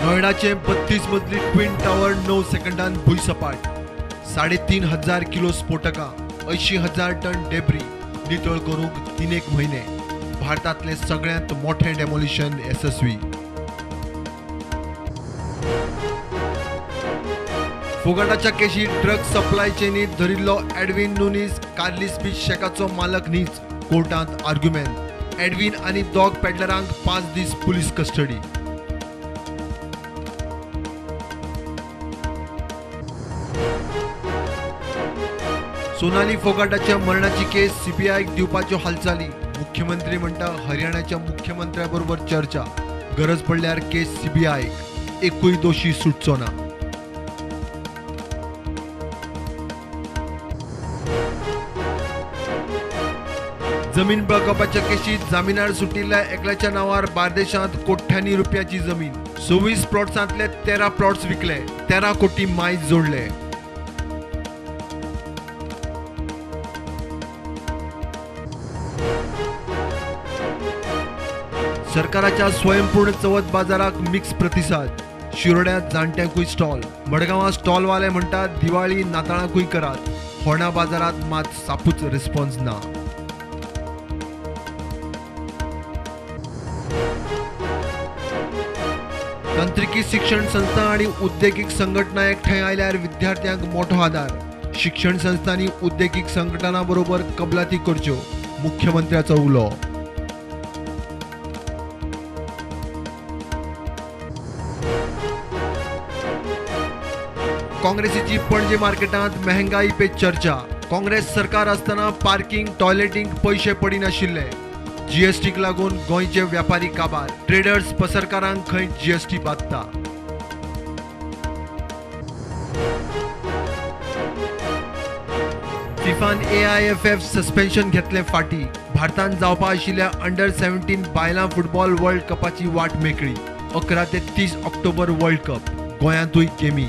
नोएडाचे 32 मजली twin tower 9 सेकंदात भुईसपाट. 3,500 किलो स्फोटका, 80,000 टन डेब्री नितळ करूंक 3 महिने. भारतातले सगळ्यात मोठे डेमोलिशन यशस्वी. फोगाटाच्या केशी ड्रग सप्लाय चेनीत धरिल्लो एडविन नुनीस कार्लिस बीच शेकाचो मालक न्हीच. कोर्टांत आर्ग्युमेंट. एडविन आनी दोग पेडलरांक 5 दीस पुलीस कस्टडी. सोनाली फोगाटाच्या मरणाची केस सीबीआयक दिवपाच्यो हालचाली. मुख्यमंत्री म्हणटा हरियाणाच्या मुख्यमंत्र्याबरोबर चर्चा. गरज पडल्यार केस सीबीआयक. एकूय दोशी सुटचो ना. जमीन बळकावपाच्या केशीत जामिनार सुटिल्ल्या एकल्याच्या नावार बार्देशांत कोट्यांनी रुपयाची जमीन. 26 प्लॉट्सांतले 13 प्लॉट्स विकले. 13 कोटी मायज जोडले. सरकाराच्या स्वयंपूर्ण चवथ बाजाराक मिक्स प्रतिसाद. शिरोड्यात जाणट्यांकूय स्टॉल. मडगांवां स्टॉलवाले म्हणटात दिवाळी नाताळांकूय करात. होर्णा बाजारात मात सापूच रिस्पॉन्स ना. तंत्रिकी शिक्षण संस्था आणि उद्देगीक संघटना एकठांय आयल्यार विद्यार्थ्यांक मोठो आदार. शिक्षण संस्थांनी उद्देगीक संघटना बरोबर कबलाती करच्यो. मुख्यमंत्र्याचो उलो. काँग्रेसीची पणजे मार्केटांत महंगाई पे चर्चा. काँग्रेस सरकार असताना पार्किंग टॉयलेटींक पैसे पडिनाशिल्ले. जीएसटीक लागून गोंयचे व्यापारी काबार. ट्रेडर्स पसरकारांक खंय जीएसटी बादता. फिफान AIFF सस्पेन्शन घेतले फाटी. भारतांत जावपा आशिल्ल्या अंडर-17 बायलां फुटबॉल वर्ल्ड कपाची वाट मेकळी. 11 ते 30 ऑक्टोबर वर्ल्ड कप. गोंयांतूय गेमी.